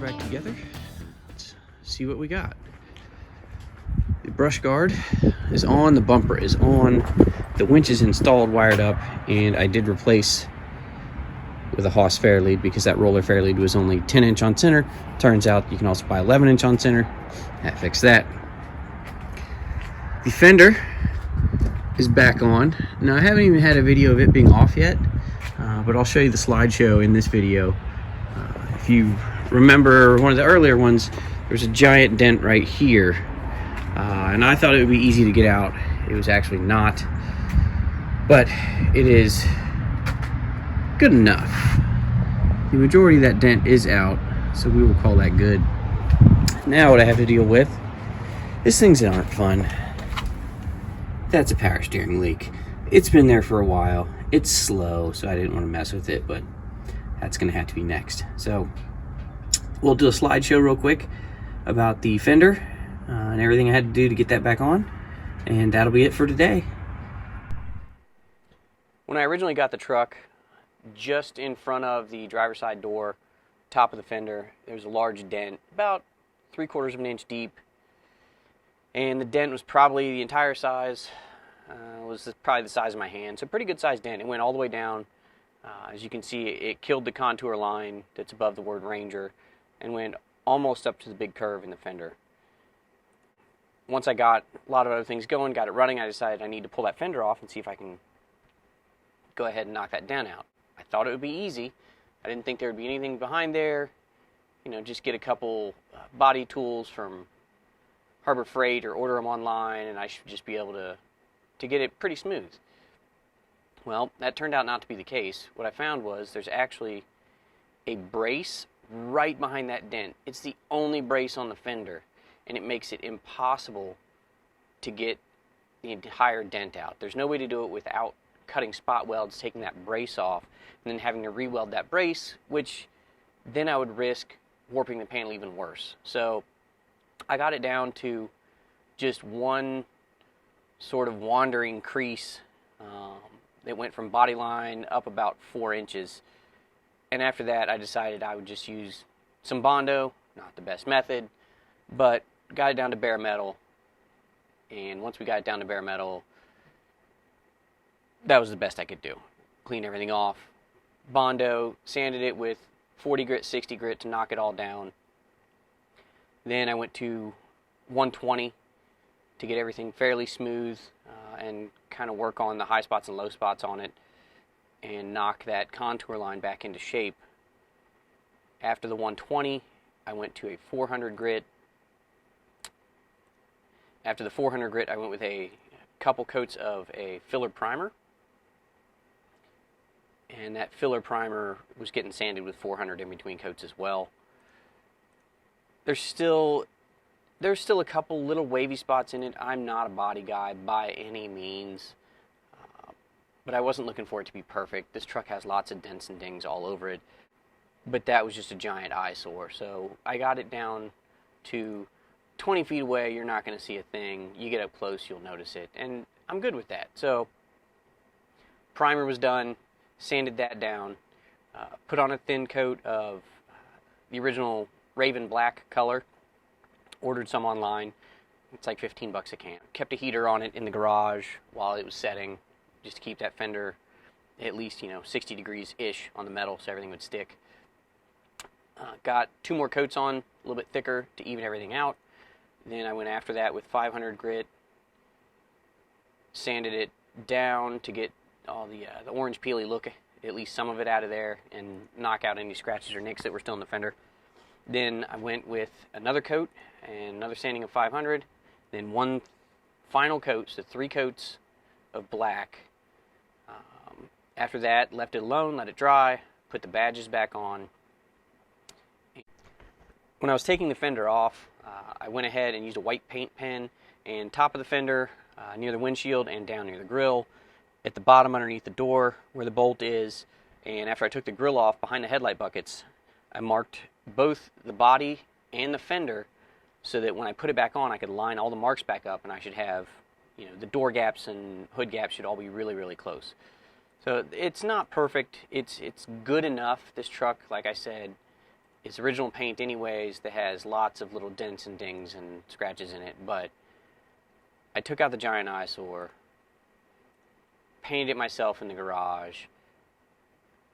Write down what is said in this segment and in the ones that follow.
back together. Let's see what we got. The brush guard is on, the bumper is on, the winch is installed, wired up, and I did replace with a Haas fair lead because that roller fair lead was only 10-inch on center. Turns out you can also buy 11-inch on center. That fixed that. The fender is back on. Now I haven't even had a video of it being off yet, but I'll show you the slideshow in this video. If you remember one of the earlier ones, there's a giant dent right here, and I thought it would be easy to get out. It was actually not, but it is good enough. The majority of that dent is out, so we will call that good. Now what I have to deal with is things that aren't fun. That's a power steering leak. It's been there for a while. It's slow, so I didn't want to mess with it, but that's going to have to be next. So we'll do a slideshow real quick about the fender and everything I had to do to get that back on, and that'll be it for today. When I originally got the truck, just in front of the driver's side door, top of the fender, there was a large dent, about 3/4 of an inch deep. And the dent was probably the entire size, probably the size of my hand. So pretty good sized dent. It went all the way down. As you can see, it killed the contour line that's above the word Ranger and went almost up to the big curve in the fender. Once I got a lot of other things going, got it running, I decided I need to pull that fender off and see if I can go ahead and knock that dent out. I thought it would be easy. I didn't think there would be anything behind there. You know, just get a couple body tools from Harbor Freight or order them online, and I should just be able to get it pretty smooth. Well, that turned out not to be the case. What I found was there's actually a brace right behind that dent. It's the only brace on the fender, and it makes it impossible to get the entire dent out. There's no way to do it without cutting spot welds, taking that brace off, and then having to re-weld that brace, which then I would risk warping the panel even worse. So I got it down to just one sort of wandering crease. It went from body line up about 4 inches. And after that, I decided I would just use some Bondo. Not the best method, but got it down to bare metal. And once we got it down to bare metal, that was the best I could do. Clean everything off. Bondo, sanded it with 40 grit, 60 grit to knock it all down. Then I went to 120 to get everything fairly smooth and kind of work on the high spots and low spots on it and knock that contour line back into shape. After the 120, I went to a 400 grit. After the 400 grit, I went with a couple coats of a filler primer. And that filler primer was getting sanded with 400 in between coats as well. There's still a couple little wavy spots in it. I'm not a body guy by any means, but I wasn't looking for it to be perfect. This truck has lots of dents and dings all over it, but that was just a giant eyesore. So I got it down to 20 feet away. You're not going to see a thing. You get up close, you'll notice it, and I'm good with that. So primer was done, sanded that down, put on a thin coat of the original Raven black color. Ordered some online. It's like 15 bucks a can. Kept a heater on it in the garage while it was setting, just to keep that fender at least, 60 degrees-ish on the metal so everything would stick. Got 2 more coats on, a little bit thicker to even everything out. Then I went after that with 500 grit, sanded it down to get all the orange peely look, at least some of it out of there, and knock out any scratches or nicks that were still in the fender. Then I went with another coat and another sanding of 500, then one final coat, so 3 coats of black. After that, left it alone, let it dry, put the badges back on. When I was taking the fender off, I went ahead and used a white paint pen and top of the fender, near the windshield and down near the grill, at the bottom underneath the door where the bolt is, and after I took the grill off behind the headlight buckets, I marked both the body and the fender so that when I put it back on, I could line all the marks back up, and I should have, the door gaps and hood gaps should all be really, really close. So it's not perfect. It's good enough. This truck, like I said, It's original paint anyways that has lots of little dents and dings and scratches in it, but I took out the giant eyesore, painted it myself in the garage,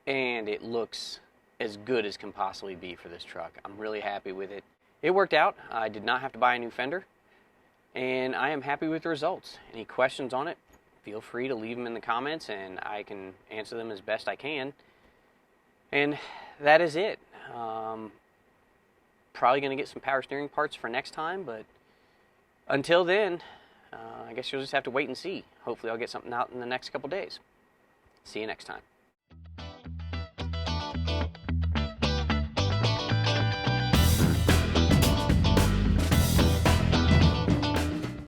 and it looks as good as can possibly be for this truck. I'm really happy with it. It worked out. I did not have to buy a new fender, and I am happy with the results. Any questions on it, feel free to leave them in the comments, and I can answer them as best I can. And that is it. Probably going to get some power steering parts for next time, but until then, I guess you'll just have to wait and see. Hopefully I'll get something out in the next couple days. See you next time.